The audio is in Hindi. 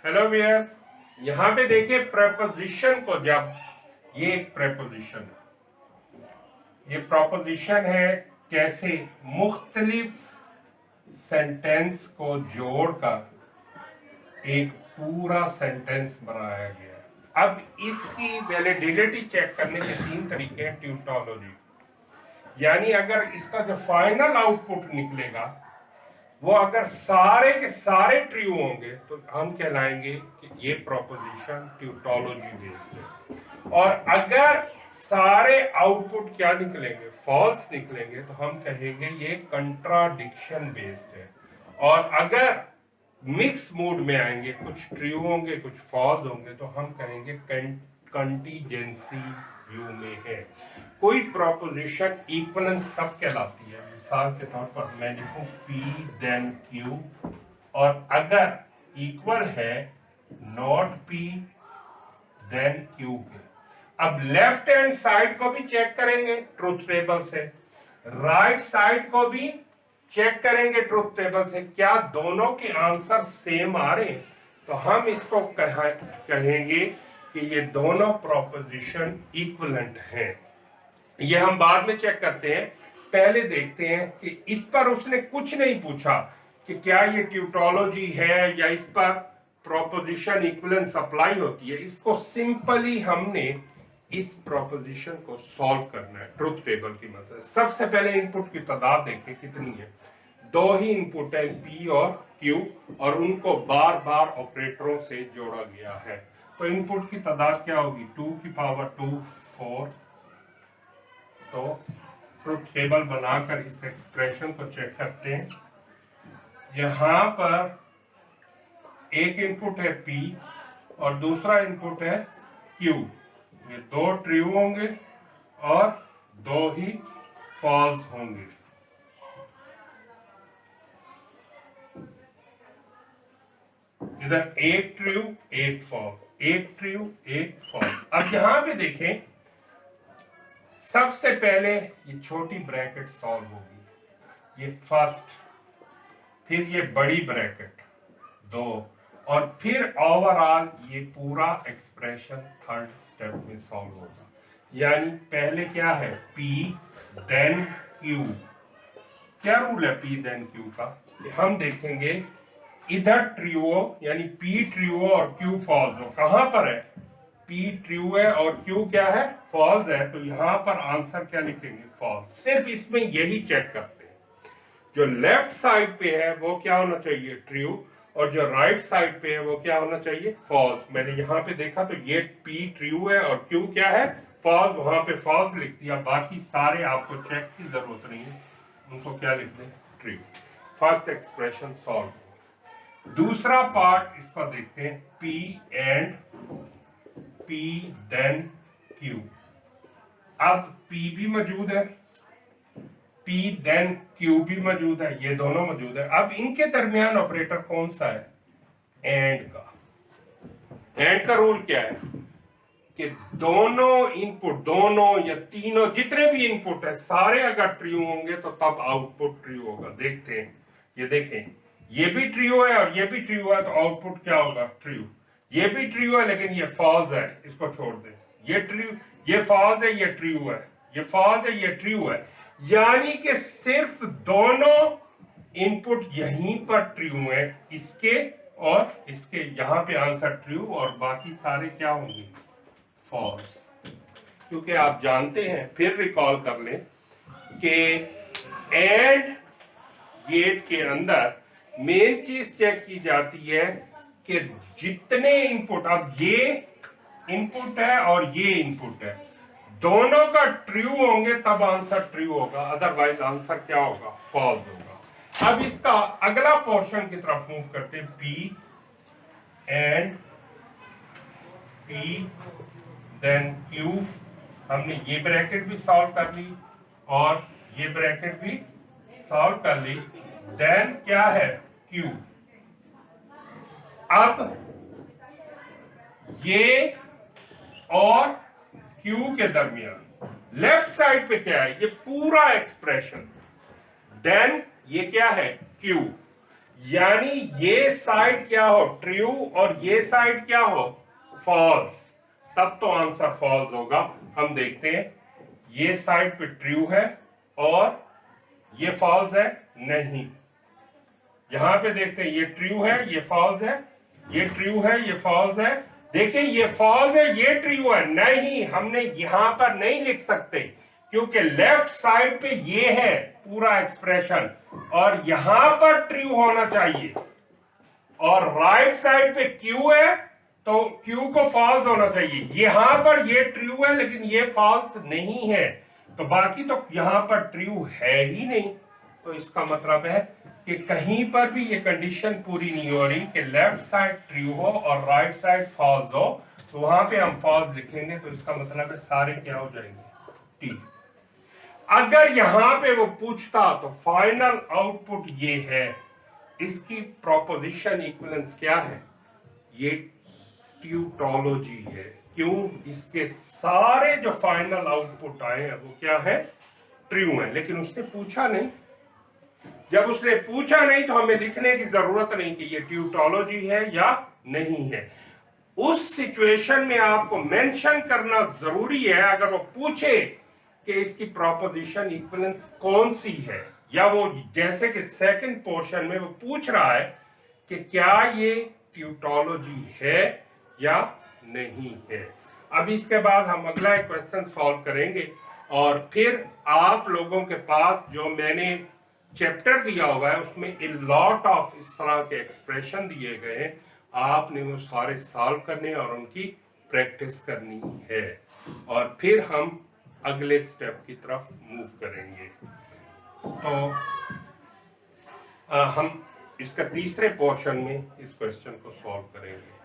हेलो वियर्स, यहाँ पे देखिए प्रपोजिशन को, जब ये एक प्रपोजिशन है, ये प्रपोजिशन है, कैसे मुख्तलिफ सेंटेंस को जोड़कर एक पूरा सेंटेंस बनाया गया है। अब इसकी वैलिडिटी चेक करने के 3 तरीके हैं। ट्यूटोलॉजी, यानी अगर इसका जो फाइनल आउटपुट निकलेगा वो अगर सारे के सारे ट्रू होंगे तो हम कहलाएंगे कि ये प्रोपोजिशन ट्यूटोलॉजी बेस्ड है। और अगर सारे आउटपुट क्या निकलेंगे, फॉल्स निकलेंगे, तो हम कहेंगे ये कंट्राडिक्शन बेस्ड है। और अगर मिक्स मूड में आएंगे, कुछ ट्रू होंगे कुछ फॉल्स होंगे, तो हम कहेंगे कंटीजेंसी व्यू में है। कोई प्रोपोजिशन इक्वलेंस कब कहलाती है? मिसाल के तौर पर मैं लिखूं P देन Q, और अगर इक्वल है नॉट P देन Q के। अब लेफ्ट हैंड साइड को भी चेक करेंगे ट्रुथ टेबल से, राइट साइड को भी चेक करेंगे ट्रुथ टेबल से, क्या दोनों के आंसर सेम आ रहे हैं, तो हम इसको कहेंगे कि ये दोनों प्रोपोजिशन इक्विवेलेंट हैं। ये हम बाद में चेक करते हैं, पहले देखते हैं कि इस पर उसने कुछ नहीं पूछा कि क्या ये ट्यूटोलॉजी है या इस पर प्रोपोजिशन इक्विवेलेंस अप्लाई होती है। इसको सिंपली हमने इस प्रोपोजिशन को सॉल्व करना है ट्रुथ टेबल की मदद से। सबसे पहले इनपुट की तादाद देखें कितनी है। 2 ही इनपुट है P और Q, और उनको बार बार ऑपरेटरों से जोड़ा गया है। तो इनपुट की तादाद क्या होगी? 2 की पावर 2 4। तो ट्रुथ टेबल बनाकर इस एक्सप्रेशन को चेक करते हैं। यहां पर एक इनपुट है P और दूसरा इनपुट है Q। ये 2 ट्रू होंगे और 2 ही फॉल्स होंगे। इधर एक ट्रू एक फॉल्स, एक ट्रू एक फॉल्स। अब यहां पे देखें, सबसे पहले ये छोटी ब्रैकेट सॉल्व होगी, ये फर्स्ट, फिर ये बड़ी ब्रैकेट 2, और फिर ओवरऑल ये पूरा एक्सप्रेशन थर्ड स्टेप में सॉल्व होगा। यानी पहले क्या है? P then Q। क्या रूल है P देन Q का? हम देखेंगे इधर ट्रू हो, यानी P ट्रू हो और Q फॉल्स हो। कहां पर है? P ट्रू है और Q क्या है? फॉल्स है। तो यहां पर आंसर क्या लिखेंगे? फॉल्स। सिर्फ इसमें यही चेक करते हैं, जो लेफ्ट साइड पे है वो क्या होना चाहिए? ट्रू, और जो राइट साइड पे है वो क्या होना चाहिए? फॉल्स। मैंने यहाँ पे देखा तो ये P ट्रू है और Q क्या है? फॉल्स। वहां पे फॉल्स लिख दिया, बाकी सारे आपको चेक की जरूरत नहीं है, उनको क्या लिख दें? ट्रू। First expression solve. दूसरा पार्ट इसका देखते हैं, P and P then Q। अब P भी मौजूद है, P देन Q भी मौजूद है, ये दोनों मौजूद है। अब इनके दरमियान ऑपरेटर कौन सा है? एंड का। एंड का रूल क्या है कि दोनों इनपुट, दोनों या तीनों, जितने भी इनपुट है सारे अगर ट्रू होंगे तो तब आउटपुट ट्रू होगा। देखते हैं, ये देखें, ये भी ट्रू है और ये भी ट्रू है, तो आउटपुट क्या होगा? ट्रू। ये भी ट्रू है लेकिन ये फॉल्स है, इसको छोड़ दें। ये ट्रू, ये फॉल्स है, ये ट्रू है, ये फॉल्स है, ये ट्रू है। यानी कि सिर्फ दोनों इनपुट यहीं पर ट्रू है, इसके और इसके। यहां पे आंसर ट्रू और बाकी सारे क्या होंगे? फॉल्स। क्योंकि आप जानते हैं, फिर रिकॉल कर लें कि एंड गेट के अंदर मेन चीज चेक की जाती है कि जितने इनपुट, अब ये इनपुट है और ये इनपुट है, दोनों का ट्रू होंगे तब आंसर ट्रू होगा, अदरवाइज आंसर क्या होगा? फॉल्स होगा। अब इसका अगला पोर्शन की तरफ मूव करते हैं, P and P then Q। हमने ये ब्रैकेट भी सॉल्व कर ली और ये ब्रैकेट भी सॉल्व कर ली। देन क्या है? Q। अब ये और Q के दरमियान लेफ्ट साइड पे क्या है? ये पूरा एक्सप्रेशन। देन ये क्या है? Q। यानी ये साइड क्या हो, ट्रू, और ये साइड क्या हो, फॉल्स, तब तो आंसर फॉल्स होगा। हम देखते हैं, ये साइड पे ट्रू है और ये फॉल्स है, नहीं। यहां पे देखते हैं, ये ट्रू है, ये फॉल्स है, ये ट्रू है, ये फॉल्स है। देखिए ये फॉल्स है, ये ट्रू है, नहीं, हमने यहां पर नहीं लिख सकते क्योंकि लेफ्ट साइड पे ये है पूरा एक्सप्रेशन और यहां पर ट्रू होना चाहिए, और राइट साइड पे क्यू है तो क्यू को फॉल्स होना चाहिए। यहां पर ये ट्रू है लेकिन ये फॉल्स नहीं है, तो बाकी तो यहां पर ट्रू है ही नहीं। तो इसका मतलब है कि कहीं पर भी ये कंडीशन पूरी नहीं हो रही कि लेफ्ट साइड ट्रू हो और राइट साइड फॉल्स हो, तो वहां पे हम फॉल्स लिखेंगे। तो इसका मतलब है सारे क्या हो जाएंगे, टी। अगर यहां पे वो पूछता तो फाइनल आउटपुट ये है, इसकी प्रोपोजिशन इक्विवेलेंस क्या है, ये ट्यूटोलॉजी है। क्यों, इसके सारे जो फाइनल आउटपुट आए हैं वो क्या है, ट्रू है। लेकिन उसने पूछा नहीं, जब उसने पूछा नहीं तो हमें लिखने की जरूरत नहीं कि ये ट्यूटोलॉजी है या नहीं है। उस सिचुएशन में आपको मेंशन करना जरूरी है, अगर वो पूछे कि इसकी प्रोपोजिशन इक्विवेलेंस कौन सी है, या वो जैसे कि सेकंड पोर्शन में वो पूछ रहा है कि क्या ये ट्यूटोलॉजी है या नहीं है। अब इसके बाद हम अगला एक क्वेश्चन सॉल्व करेंगे और फिर आप लोगों के पास जो मैंने चैप्टर दिया हुआ है उसमें ए लॉट ऑफ इस तरह के एक्सप्रेशन दिए गए हैं, आपने वो सारे सॉल्व करने और उनकी प्रैक्टिस करनी है, और फिर हम अगले स्टेप की तरफ मूव करेंगे। तो हम इसका तीसरे पोर्शन में इस क्वेश्चन को सॉल्व करेंगे।